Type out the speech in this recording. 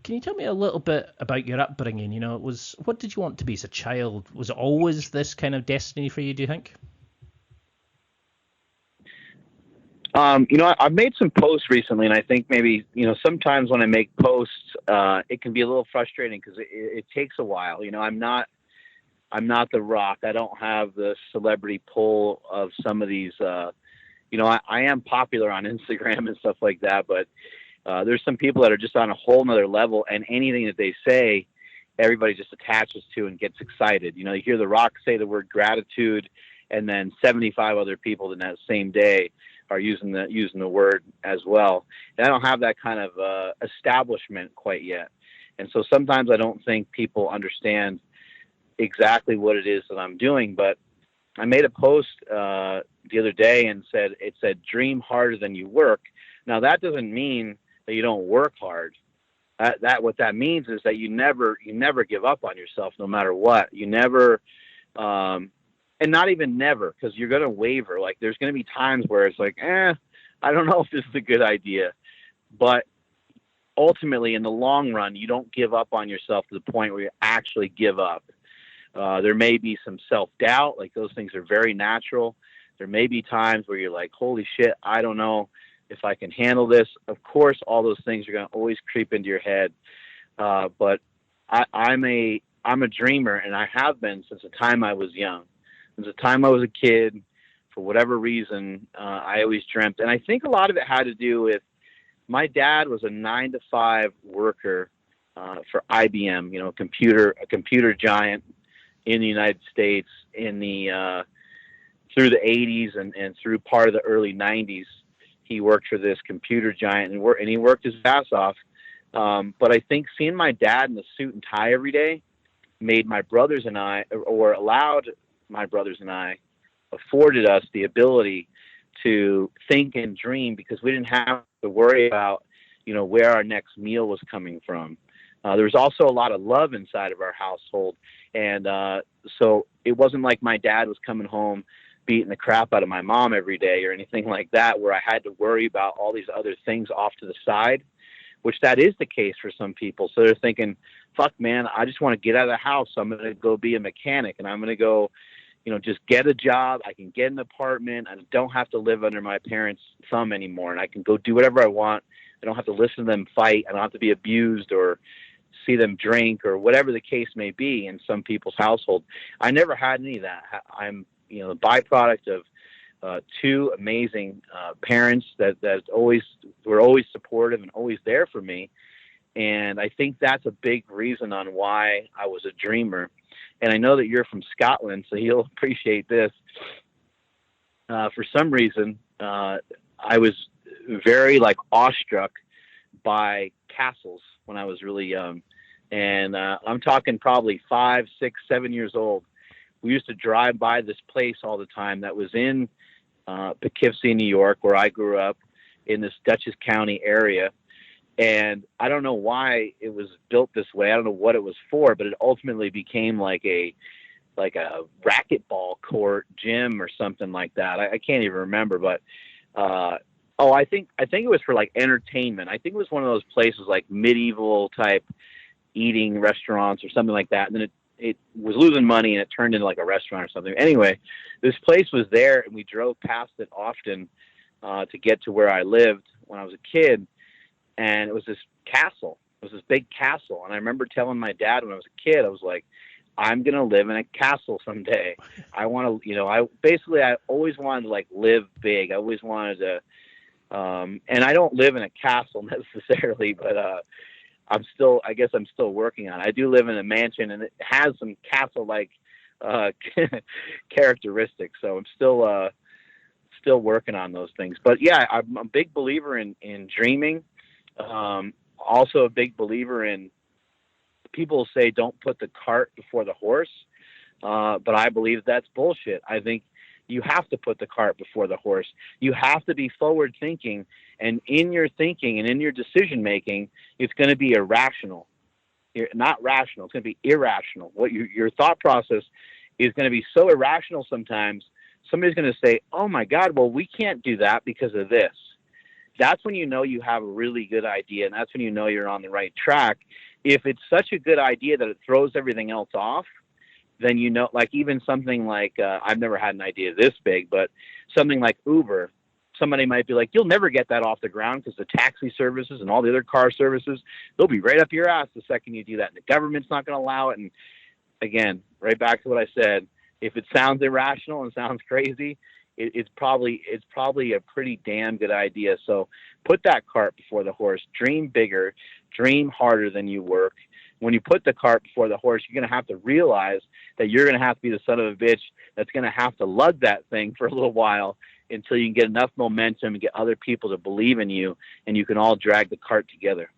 Can you tell me a little bit about your upbringing? What did you want to be as a child? Was it always this kind of destiny for you, do you think? I've made some posts recently, and I think maybe, sometimes when I make posts, it can be a little frustrating because it takes a while. I'm not The Rock. I don't have the celebrity pull of some of these. I am popular on Instagram and stuff like that, but there's some people that are just on a whole nother level, and anything that they say, everybody just attaches to and gets excited. You hear The Rock say the word gratitude, and then 75 other people in that same day are using the word as well. And I don't have that kind of establishment quite yet, and so sometimes I don't think people understand exactly what it is that I'm doing. But I made a post the other day and it said dream harder than you work. Now that doesn't mean that you don't work hard. What that means is that you never give up on yourself, no matter what. You never, and not even never, because you're going to waver. Like, there's going to be times where it's like, I don't know if this is a good idea. But ultimately, in the long run, you don't give up on yourself to the point where you actually give up. There may be some self-doubt. Like, those things are very natural. There may be times where you're like, holy shit, I don't know if I can handle this. Of course, all those things are going to always creep into your head. But I'm a dreamer, and I have been since the time I was young. Since the time I was a kid, for whatever reason, I always dreamt. And I think a lot of it had to do with my dad was a 9-to-5 worker for IBM, a computer giant in the United States in the through the 80s and through part of the early 90s. He worked for this computer giant and he worked his ass off. But I think seeing my dad in the suit and tie every day made my brothers and I, or allowed my brothers and I, afforded us the ability to think and dream, because we didn't have to worry about, where our next meal was coming from. There was also a lot of love inside of our household. And so it wasn't like my dad was coming home beating the crap out of my mom every day or anything like that, where I had to worry about all these other things off to the side, which that is the case for some people. So they're thinking, fuck, man, I just want to get out of the house. So I'm going to go be a mechanic, and I'm going to go, just get a job. I can get an apartment. I don't have to live under my parents' thumb anymore, and I can go do whatever I want. I don't have to listen to them fight. I don't have to be abused or see them drink or whatever the case may be in some people's household. I never had any of that. I'm, the byproduct of two amazing parents that were always supportive and always there for me. And I think that's a big reason on why I was a dreamer. And I know that you're from Scotland, so you'll appreciate this. For some reason, I was very awestruck by castles when I was really young. And I'm talking probably 5, 6, 7 years old. We used to drive by this place all the time that was in Poughkeepsie, New York, where I grew up, in this Dutchess County area. And I don't know why it was built this way. I don't know what it was for, but it ultimately became like a racquetball court gym or something like that. I can't even remember, but I think it was for entertainment. I think it was one of those places like medieval type eating restaurants or something like that. And then it was losing money and it turned into a restaurant or something. Anyway, this place was there, and we drove past it often to get to where I lived when I was a kid. And it was this castle. It was this big castle. And I remember telling my dad when I was a kid, I was like, I'm going to live in a castle someday. I want to, I always wanted to live big. I always wanted to, and I don't live in a castle necessarily, but I guess I'm still working on it. I do live in a mansion, and it has some castle-like characteristics. So I'm still working on those things. But yeah, I'm a big believer in dreaming. Also a big believer in, people say don't put the cart before the horse. But I believe that's bullshit. I think you have to put the cart before the horse. You have to be forward thinking, and in your thinking and in your decision making, it's going to be irrational. You're not rational. It's going to be irrational. What your thought process is going to be so irrational sometimes. Somebody's going to say, oh my God, well, we can't do that because of this. that's when you know you have a really good idea, and that's when you know you're on the right track. If it's such a good idea that it throws everything else off, then you know, like even something like I've never had an idea this big, but something like Uber, somebody might be like, you'll never get that off the ground because the taxi services and all the other car services, they'll be right up your ass the second you do that. And the government's not going to allow it. And again, right back to what I said, if it sounds irrational and sounds crazy, it's probably a pretty damn good idea. So put that cart before the horse, dream bigger, dream harder than you work. When you put the cart before the horse, you're going to have to realize that you're going to have to be the son of a bitch that's going to have to lug that thing for a little while until you can get enough momentum and get other people to believe in you, and you can all drag the cart together.